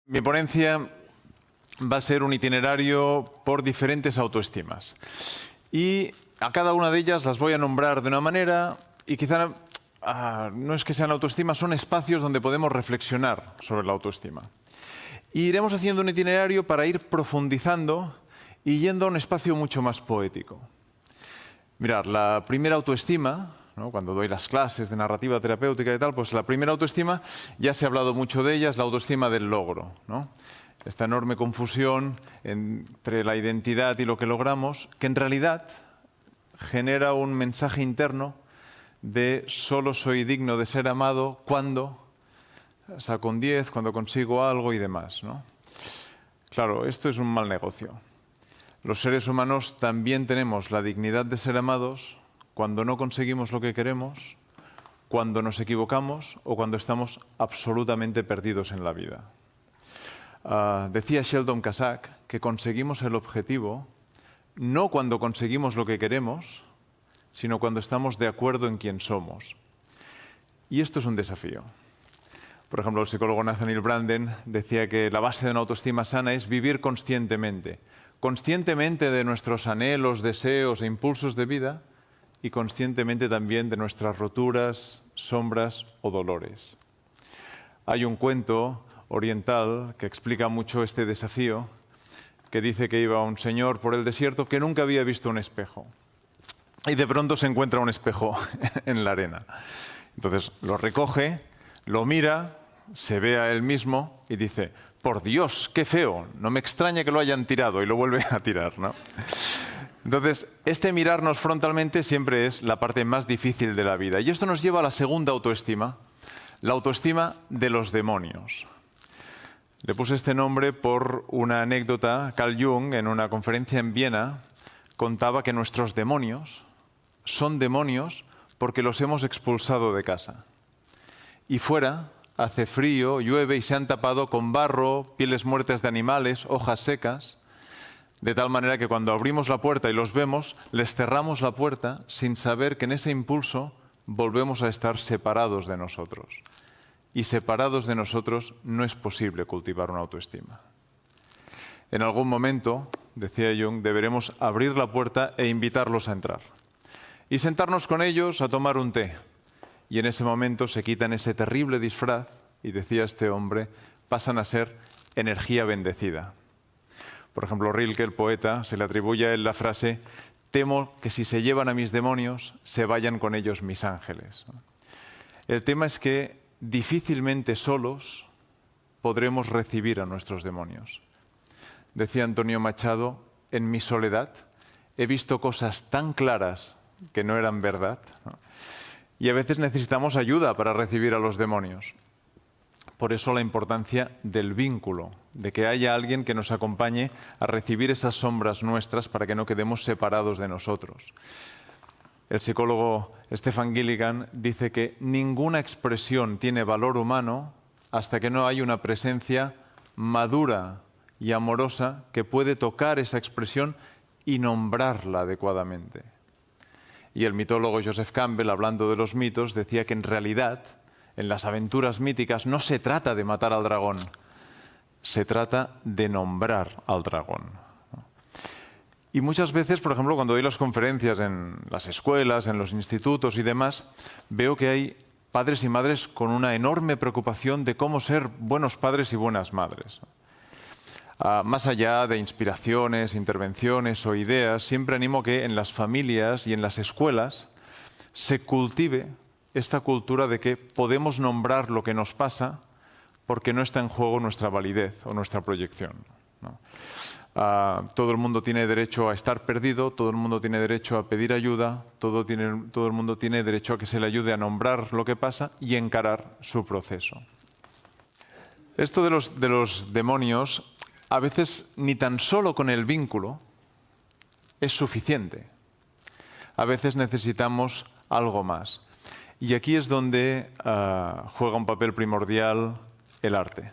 Mi ponencia va a ser un itinerario por diferentes autoestimas. Y a cada una de ellas las voy a nombrar de una manera y quizá no es que sean autoestimas, son espacios donde podemos reflexionar sobre la autoestima. Y iremos haciendo un itinerario para ir profundizando y yendo a un espacio mucho más poético. Mirad, la primera autoestima, ¿no? Cuando doy las clases de narrativa terapéutica y tal, pues la primera autoestima, ya se ha hablado mucho de ella, es la autoestima del logro, ¿no? Esta enorme confusión entre la identidad y lo que logramos, que en realidad genera un mensaje interno de solo soy digno de ser amado cuando saco un 10, cuando consigo algo y demás, ¿no? Claro, esto es un mal negocio. Los seres humanos también tenemos la dignidad de ser amados cuando no conseguimos lo que queremos, cuando nos equivocamos o cuando estamos absolutamente perdidos en la vida. Decía Sheldon Kazak que conseguimos el objetivo no cuando conseguimos lo que queremos, sino cuando estamos de acuerdo en quién somos. Y esto es un desafío. Por ejemplo, el psicólogo Nathaniel Branden decía que la base de una autoestima sana es vivir conscientemente de nuestros anhelos, deseos e impulsos de vida y conscientemente también de nuestras roturas, sombras o dolores. Hay un cuento oriental que explica mucho este desafío, que dice que iba un señor por el desierto que nunca había visto un espejo y de pronto se encuentra un espejo en la arena. Entonces lo recoge, lo mira, se ve a él mismo y dice: por Dios, qué feo, no me extraña que lo hayan tirado, y lo vuelve a tirar, ¿no? Entonces, este mirarnos frontalmente siempre es la parte más difícil de la vida. Y esto nos lleva a la segunda autoestima, la autoestima de los demonios. Le puse este nombre por una anécdota. Carl Jung, en una conferencia en Viena, contaba que nuestros demonios son demonios porque los hemos expulsado de casa. Y fuera hace frío, llueve y se han tapado con barro, pieles muertas de animales, hojas secas, de tal manera que cuando abrimos la puerta y los vemos, les cerramos la puerta sin saber que en ese impulso volvemos a estar separados de nosotros. Y separados de nosotros no es posible cultivar una autoestima. En algún momento, decía Jung, deberemos abrir la puerta e invitarlos a entrar. Y sentarnos con ellos a tomar un té. Y en ese momento se quitan ese terrible disfraz y, decía este hombre, pasan a ser energía bendecida. Por ejemplo, Rilke, el poeta, se le atribuye a él la frase: temo que si se llevan a mis demonios, se vayan con ellos mis ángeles. El tema es que difícilmente solos podremos recibir a nuestros demonios. Decía Antonio Machado: en mi soledad he visto cosas tan claras que no eran verdad, ¿no? Y a veces necesitamos ayuda para recibir a los demonios. Por eso la importancia del vínculo, de que haya alguien que nos acompañe a recibir esas sombras nuestras para que no quedemos separados de nosotros. El psicólogo Stephen Gilligan dice que ninguna expresión tiene valor humano hasta que no hay una presencia madura y amorosa que puede tocar esa expresión y nombrarla adecuadamente. Y el mitólogo Joseph Campbell, hablando de los mitos, decía que en realidad, en las aventuras míticas, no se trata de matar al dragón, se trata de nombrar al dragón. Y muchas veces, por ejemplo, cuando doy las conferencias en las escuelas, en los institutos y demás, veo que hay padres y madres con una enorme preocupación de cómo ser buenos padres y buenas madres. Más allá de inspiraciones, intervenciones o ideas, siempre animo que en las familias y en las escuelas se cultive esta cultura de que podemos nombrar lo que nos pasa porque no está en juego nuestra validez o nuestra proyección, ¿no? Todo el mundo tiene derecho a estar perdido, todo el mundo tiene derecho a pedir ayuda, todo el mundo tiene derecho a que se le ayude a nombrar lo que pasa y encarar su proceso. Esto de los demonios, a veces ni tan solo con el vínculo es suficiente. A veces necesitamos algo más. Y aquí es donde juega un papel primordial el arte.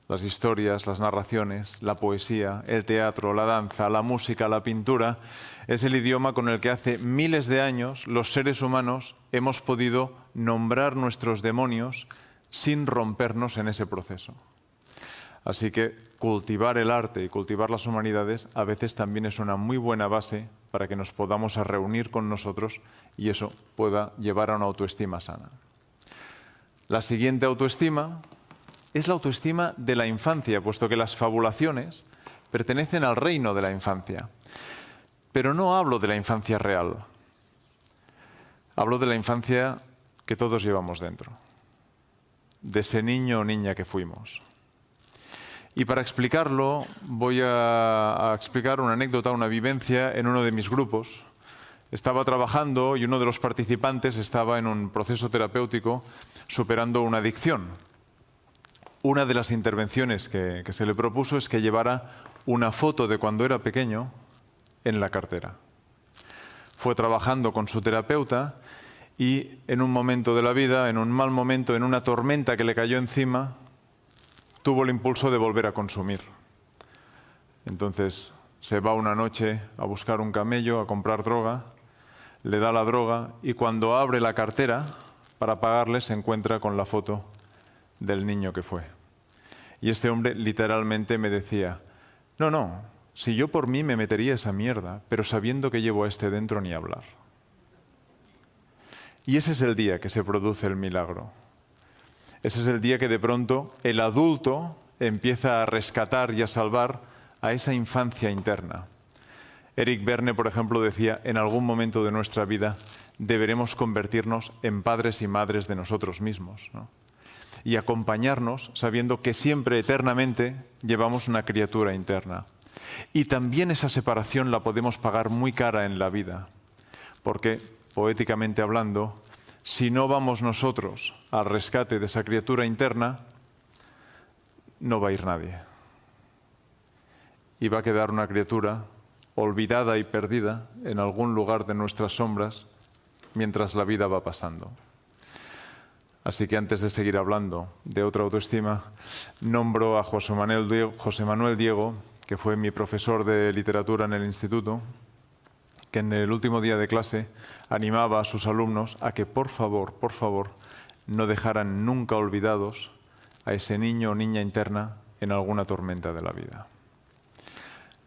Las historias, las narraciones, la poesía, el teatro, la danza, la música, la pintura, es el idioma con el que hace miles de años los seres humanos hemos podido nombrar nuestros demonios sin rompernos en ese proceso. Así que cultivar el arte y cultivar las humanidades a veces también es una muy buena base para que nos podamos reunir con nosotros y eso pueda llevar a una autoestima sana. La siguiente autoestima es la autoestima de la infancia, puesto que las fabulaciones pertenecen al reino de la infancia. Pero no hablo de la infancia real, hablo de la infancia que todos llevamos dentro, de ese niño o niña que fuimos. Y para explicarlo, voy a explicar una anécdota, una vivencia en uno de mis grupos. Estaba trabajando y uno de los participantes estaba en un proceso terapéutico superando una adicción. Una de las intervenciones que se le propuso es que llevara una foto de cuando era pequeño en la cartera. Fue trabajando con su terapeuta y en un momento de la vida, en un mal momento, en una tormenta que le cayó encima, tuvo el impulso de volver a consumir. Entonces se va una noche a buscar un camello, a comprar droga, le da la droga y cuando abre la cartera para pagarle se encuentra con la foto del niño que fue. Y este hombre literalmente me decía, no, si yo por mí me metería esa mierda, pero sabiendo que llevo a este dentro ni hablar. Y ese es el día que se produce el milagro. Ese es el día que de pronto el adulto empieza a rescatar y a salvar a esa infancia interna. Eric Berne, por ejemplo, decía, en algún momento de nuestra vida deberemos convertirnos en padres y madres de nosotros mismos, ¿no? Y acompañarnos sabiendo que siempre, eternamente, llevamos una criatura interna. Y también esa separación la podemos pagar muy cara en la vida, porque, poéticamente hablando, si no vamos nosotros al rescate de esa criatura interna, no va a ir nadie. Y va a quedar una criatura olvidada y perdida en algún lugar de nuestras sombras mientras la vida va pasando. Así que antes de seguir hablando de otra autoestima, nombro a José Manuel Diego, que fue mi profesor de literatura en el instituto, que en el último día de clase animaba a sus alumnos a que por favor, no dejaran nunca olvidados a ese niño o niña interna en alguna tormenta de la vida.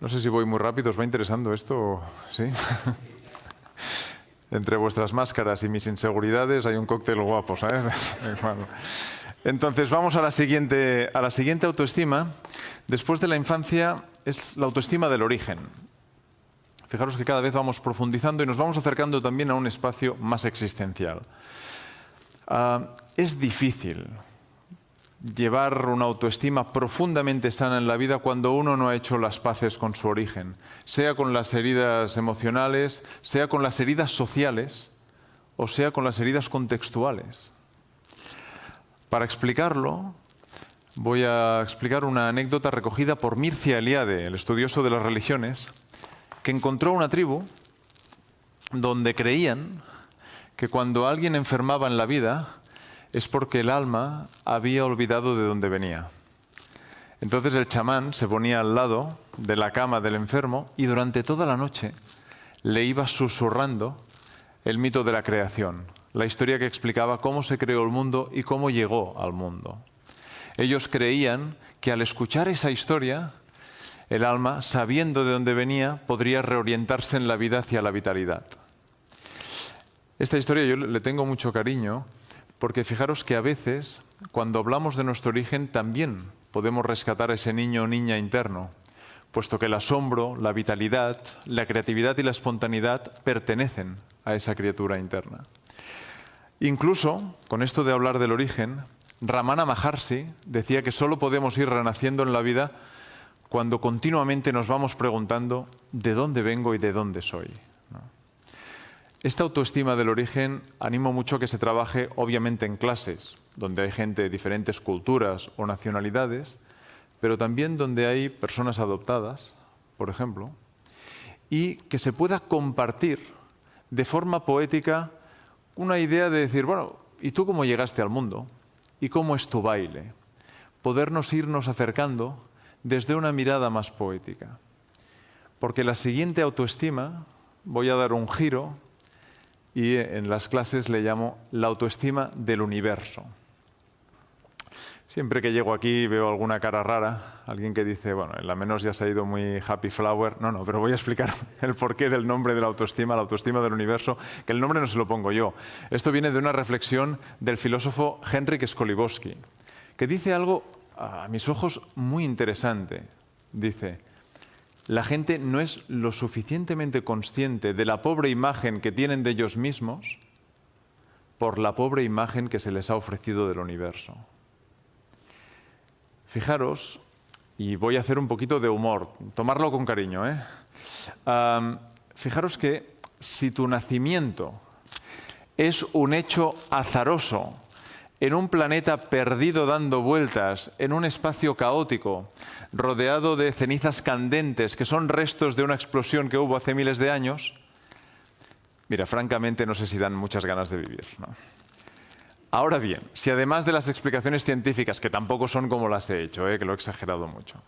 No sé si voy muy rápido, ¿os va interesando esto? ¿Sí? Entre vuestras máscaras y mis inseguridades hay un cóctel guapo, ¿sabes? Bueno. Entonces vamos a la siguiente autoestima. Después de la infancia es la autoestima del origen. Fijaros que cada vez vamos profundizando y nos vamos acercando también a un espacio más existencial. Es difícil llevar una autoestima profundamente sana en la vida cuando uno no ha hecho las paces con su origen, sea con las heridas emocionales, sea con las heridas sociales o sea con las heridas contextuales. Para explicarlo, voy a explicar una anécdota recogida por Mircea Eliade, el estudioso de las religiones, que encontró una tribu donde creían que cuando alguien enfermaba en la vida es porque el alma había olvidado de dónde venía. Entonces el chamán se ponía al lado de la cama del enfermo y durante toda la noche le iba susurrando el mito de la creación, la historia que explicaba cómo se creó el mundo y cómo llegó al mundo. Ellos creían que al escuchar esa historia, el alma, sabiendo de dónde venía, podría reorientarse en la vida hacia la vitalidad. Esta historia yo le tengo mucho cariño porque fijaros que a veces, cuando hablamos de nuestro origen, también podemos rescatar a ese niño o niña interno, puesto que el asombro, la vitalidad, la creatividad y la espontaneidad pertenecen a esa criatura interna. Incluso, con esto de hablar del origen, Ramana Maharshi decía que solo podemos ir renaciendo en la vida cuando continuamente nos vamos preguntando ¿de dónde vengo y de dónde soy? Esta autoestima del origen animo mucho que se trabaje obviamente en clases, donde hay gente de diferentes culturas o nacionalidades, pero también donde hay personas adoptadas, por ejemplo, y que se pueda compartir de forma poética una idea de decir, bueno, ¿y tú cómo llegaste al mundo? ¿Y cómo es tu baile? Podernos irnos acercando desde una mirada más poética. Porque la siguiente autoestima, voy a dar un giro, y en las clases le llamo la autoestima del universo. Siempre que llego aquí veo alguna cara rara, alguien que dice, bueno, en la menos ya se ha ido muy happy flower. No, pero voy a explicar el porqué del nombre de la autoestima del universo, que el nombre no se lo pongo yo. Esto viene de una reflexión del filósofo Henryk Skolivowski, que dice algo, a mis ojos, muy interesante. Dice, la gente no es lo suficientemente consciente de la pobre imagen que tienen de ellos mismos por la pobre imagen que se les ha ofrecido del universo. Fijaros, y voy a hacer un poquito de humor, tomarlo con cariño, ¿eh? Fijaros que si tu nacimiento es un hecho azaroso, en un planeta perdido dando vueltas, en un espacio caótico, rodeado de cenizas candentes, que son restos de una explosión que hubo hace miles de años, mira, francamente no sé si dan muchas ganas de vivir, ¿no? Ahora bien, si además de las explicaciones científicas, que tampoco son como las he hecho, que lo he exagerado mucho,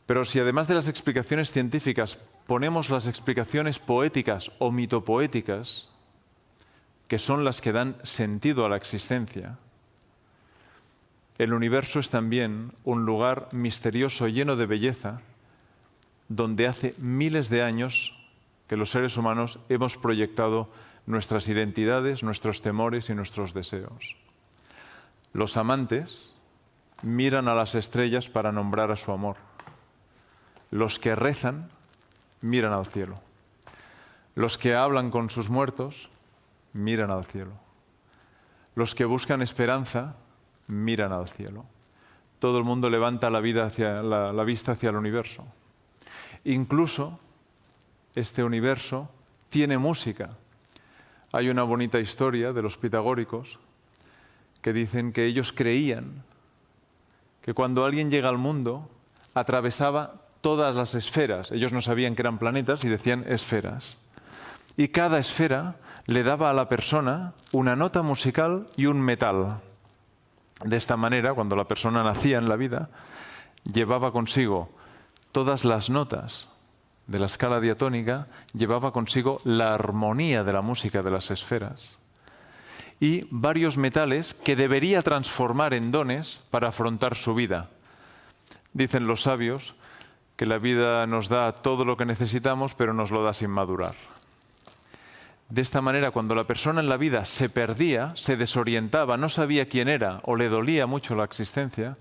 pero si además de las explicaciones científicas ponemos las explicaciones poéticas o mitopoéticas, que son las que dan sentido a la existencia, el universo es también un lugar misterioso lleno de belleza, donde hace miles de años que los seres humanos hemos proyectado nuestras identidades, nuestros temores y nuestros deseos. Los amantes miran a las estrellas para nombrar a su amor. Los que rezan miran al cielo. Los que hablan con sus muertos miran al cielo. Los que buscan esperanza miran al cielo. Todo el mundo levanta la vista hacia el universo. Incluso este universo tiene música. Hay una bonita historia de los pitagóricos que dicen que ellos creían que cuando alguien llega al mundo atravesaba todas las esferas. Ellos no sabían que eran planetas y decían esferas. Y cada esfera le daba a la persona una nota musical y un metal. De esta manera, cuando la persona nacía en la vida, llevaba consigo todas las notas de la escala diatónica, llevaba consigo la armonía de la música de las esferas y varios metales que debería transformar en dones para afrontar su vida. Dicen los sabios que la vida nos da todo lo que necesitamos, pero nos lo da sin madurar. De esta manera, cuando la persona en la vida se perdía, se desorientaba, no sabía quién era o le dolía mucho la existencia,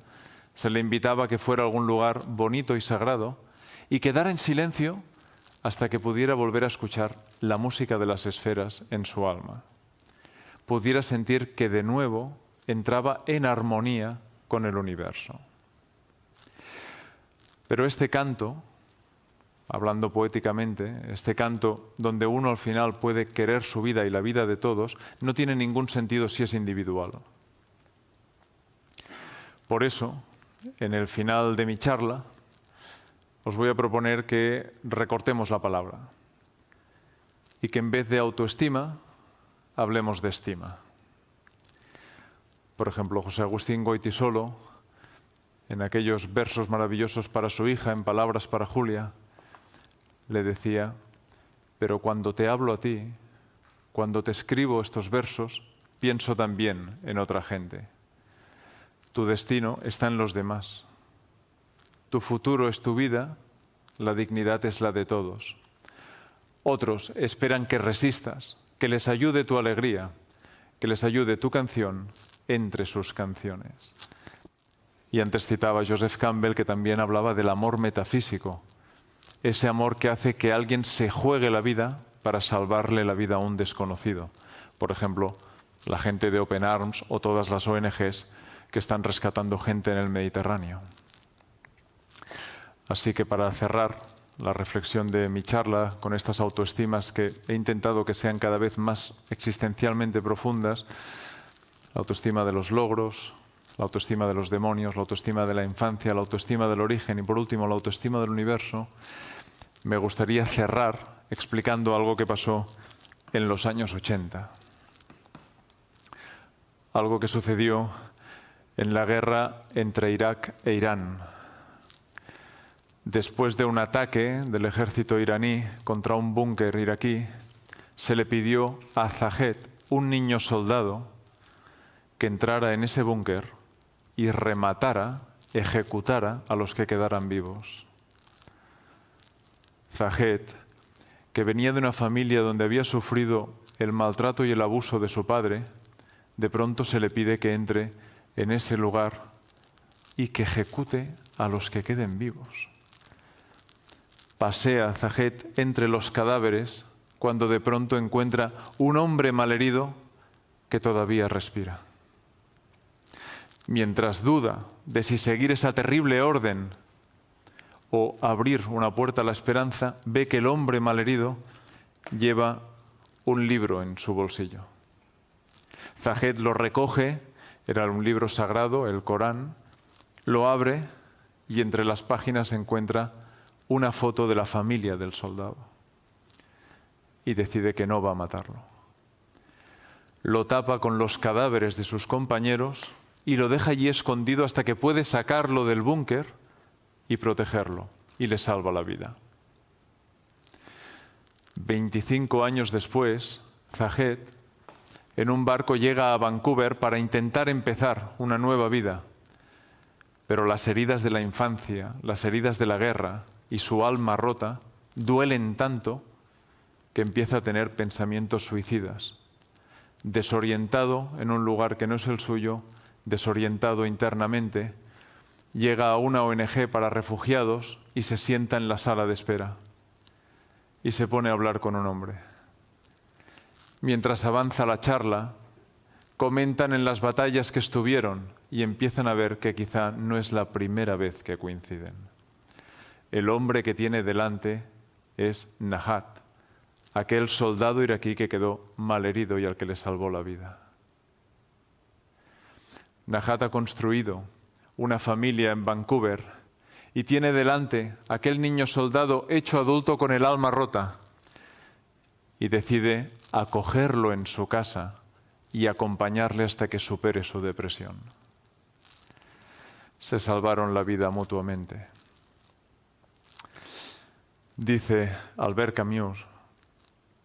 se le invitaba a que fuera a algún lugar bonito y sagrado y quedara en silencio hasta que pudiera volver a escuchar la música de las esferas en su alma. Pudiera sentir que de nuevo entraba en armonía con el universo. Pero este canto, hablando poéticamente, este canto donde uno al final puede querer su vida y la vida de todos, no tiene ningún sentido si es individual. Por eso, en el final de mi charla, os voy a proponer que recortemos la palabra y que en vez de autoestima, hablemos de estima. Por ejemplo, José Agustín Goytisolo, en aquellos versos maravillosos para su hija, en Palabras para Julia, le decía, pero cuando te hablo a ti, cuando te escribo estos versos, pienso también en otra gente. Tu destino está en los demás. Tu futuro es tu vida, la dignidad es la de todos. Otros esperan que resistas, que les ayude tu alegría, que les ayude tu canción entre sus canciones. Y antes citaba a Joseph Campbell, que también hablaba del amor metafísico, ese amor que hace que alguien se juegue la vida para salvarle la vida a un desconocido. Por ejemplo, la gente de Open Arms o todas las ONGs que están rescatando gente en el Mediterráneo. Así que para cerrar la reflexión de mi charla con estas autoestimas que he intentado que sean cada vez más existencialmente profundas, la autoestima de los logros, la autoestima de los demonios, la autoestima de la infancia, la autoestima del origen y por último la autoestima del universo, me gustaría cerrar explicando algo que pasó en los años 80. Algo que sucedió en la guerra entre Irak e Irán. Después de un ataque del ejército iraní contra un búnker iraquí, se le pidió a Zahed, un niño soldado, que entrara en ese búnker y rematara, ejecutara a los que quedaran vivos. Zahed, que venía de una familia donde había sufrido el maltrato y el abuso de su padre, de pronto se le pide que entre en ese lugar y que ejecute a los que queden vivos. Pasea Zahed entre los cadáveres cuando de pronto encuentra un hombre malherido que todavía respira. Mientras duda de si seguir esa terrible orden o abrir una puerta a la esperanza, ve que el hombre malherido lleva un libro en su bolsillo. Zahed lo recoge, era un libro sagrado, el Corán, lo abre y entre las páginas encuentra una foto de la familia del soldado y decide que no va a matarlo. Lo tapa con los cadáveres de sus compañeros y lo deja allí escondido hasta que puede sacarlo del búnker y protegerlo, y le salva la vida. 25 años después, Zahed, en un barco llega a Vancouver para intentar empezar una nueva vida, pero las heridas de la infancia, las heridas de la guerra y su alma rota duelen tanto que empieza a tener pensamientos suicidas. Desorientado en un lugar que no es el suyo, desorientado internamente, llega a una ONG para refugiados y se sienta en la sala de espera y se pone a hablar con un hombre. Mientras avanza la charla, comentan en las batallas que estuvieron y empiezan a ver que quizá no es la primera vez que coinciden. El hombre que tiene delante es Nahat, aquel soldado iraquí que quedó malherido y al que le salvó la vida. Nahat ha construido una familia en Vancouver y tiene delante aquel niño soldado hecho adulto con el alma rota y decide acogerlo en su casa y acompañarle hasta que supere su depresión. Se salvaron la vida mutuamente. Dice Albert Camus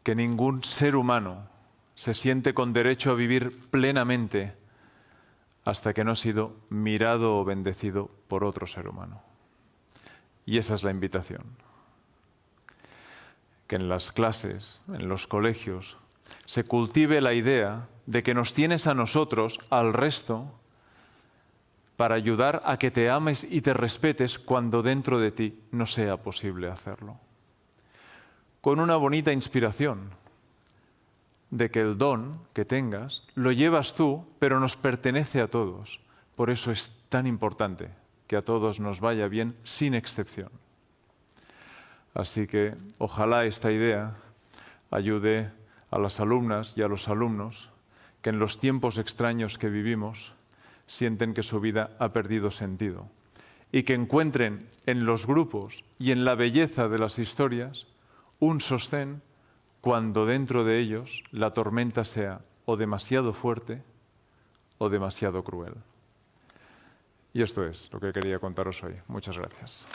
que ningún ser humano se siente con derecho a vivir plenamente hasta que no ha sido mirado o bendecido por otro ser humano. Y esa es la invitación. Que en las clases, en los colegios, se cultive la idea de que nos tienes a nosotros, al resto, para ayudar a que te ames y te respetes cuando dentro de ti no sea posible hacerlo. Con una bonita inspiración de que el don que tengas lo llevas tú, pero nos pertenece a todos. Por eso es tan importante que a todos nos vaya bien sin excepción. Así que ojalá esta idea ayude a las alumnas y a los alumnos que en los tiempos extraños que vivimos sienten que su vida ha perdido sentido y que encuentren en los grupos y en la belleza de las historias un sostén cuando dentro de ellos la tormenta sea o demasiado fuerte o demasiado cruel. Y esto es lo que quería contaros hoy. Muchas gracias.